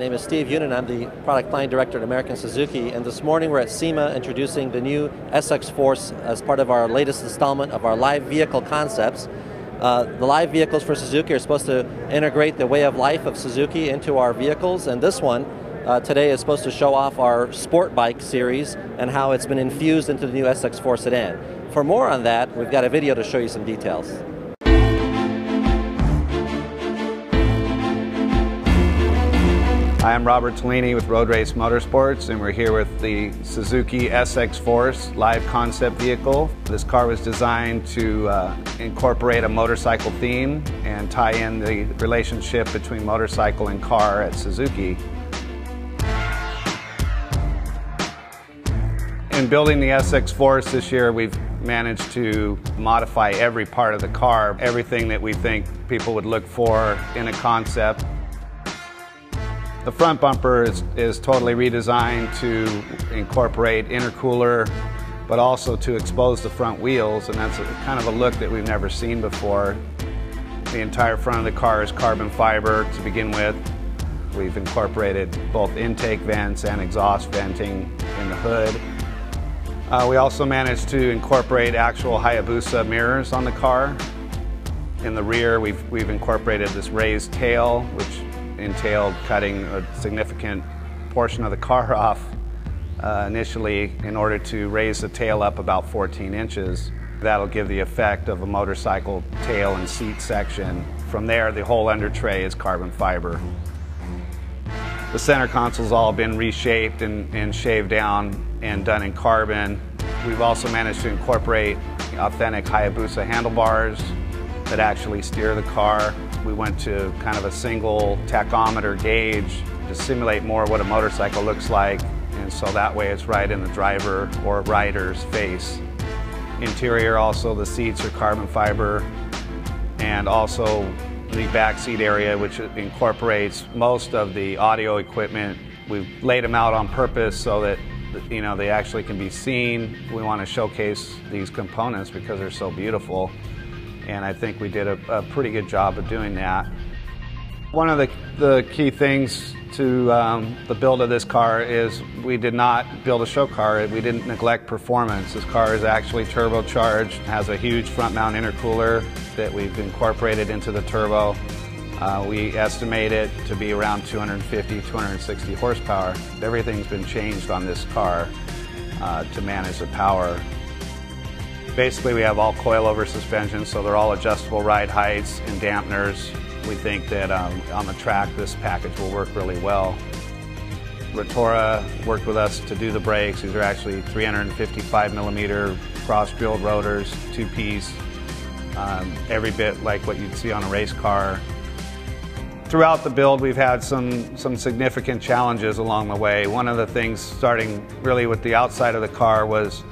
name is Steve Unin. I'm the Product Line Director at American Suzuki, and this morning we're at SEMA introducing the new SXForce as part of our latest installment of our live vehicle concepts. The live vehicles for Suzuki are supposed to integrate the way of life of Suzuki into our vehicles, and this one today is supposed to show off our sport bike series and how it's been infused into the new SXForce sedan. For more on that, we've got a video to show you some details. Hi, I'm Robert Tellini with Road Race Motorsports, and we're here with the Suzuki SXForce live concept vehicle. This car was designed to incorporate a motorcycle theme and tie in the relationship between motorcycle and car at Suzuki. In building the SXForce this year, we've managed to modify every part of the car, everything that we think people would look for in a concept. The front bumper is totally redesigned to incorporate intercooler, but also to expose the front wheels, and that's kind of a look that we've never seen before. The entire front of the car is carbon fiber to begin with. We've incorporated both intake vents and exhaust venting in the hood. We also managed to incorporate actual Hayabusa mirrors on the car. In the rear, we've incorporated this raised tail, which entailed cutting a significant portion of the car off initially in order to raise the tail up about 14 inches. That'll give the effect of a motorcycle tail and seat section. From there, the whole under tray is carbon fiber. The center console's all been reshaped and shaved down and done in carbon. We've also managed to incorporate authentic Hayabusa handlebars that actually steer the car. We went to kind of a single tachometer gauge to simulate more what a motorcycle looks like, and so that way it's right in the driver or rider's face. Interior, also the seats are carbon fiber, and also the back seat area, which incorporates most of the audio equipment. We've laid them out on purpose so that they actually can be seen. We want to showcase these components because they're so beautiful. And I think we did a pretty good job of doing that. One of the key things to the build of this car is we did not build a show car. We didn't neglect performance. This car is actually turbocharged, has a huge front mount intercooler that we've incorporated into the turbo. We estimate it to be around 250, 260 horsepower. Everything's been changed on this car to manage the power. Basically, we have all coilover suspension, so they're all adjustable ride heights and dampeners. We think that on the track, this package will work really well. Rotora worked with us to do the brakes. These are actually 355 millimeter cross-drilled rotors, two-piece, every bit like what you'd see on a race car. Throughout the build, we've had some significant challenges along the way. One of the things, starting really with the outside of the car, was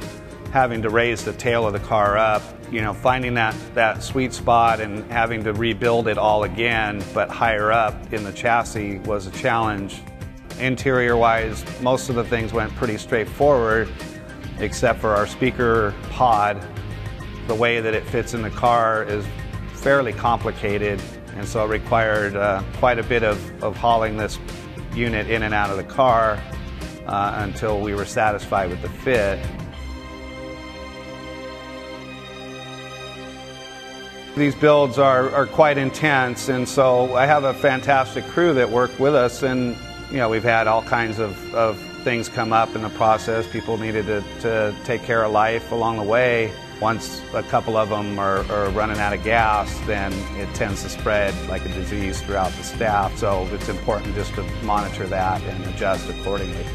having to raise the tail of the car up. Finding that sweet spot and having to rebuild it all again, but higher up in the chassis, was a challenge. Interior-wise, most of the things went pretty straightforward, except for our speaker pod. The way that it fits in the car is fairly complicated, and so it required quite a bit of hauling this unit in and out of the car until we were satisfied with the fit. These builds are quite intense, and so I have a fantastic crew that work with us, and we've had all kinds of things come up in the process. People needed to take care of life along the way. Once a couple of them are running out of gas, then it tends to spread like a disease throughout the staff, so it's important just to monitor that and adjust accordingly.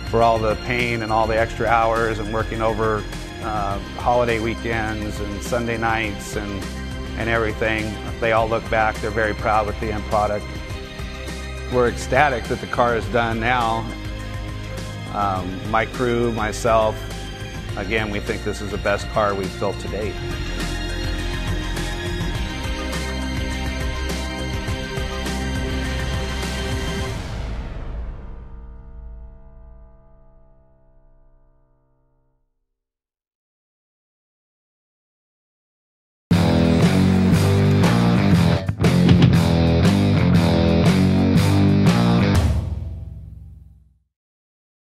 For all the pain and all the extra hours and working over holiday weekends and Sunday nights and everything, they all look back, they're very proud with the end product. We're ecstatic that the car is done now. My crew, myself, again, we think this is the best car we've built to date.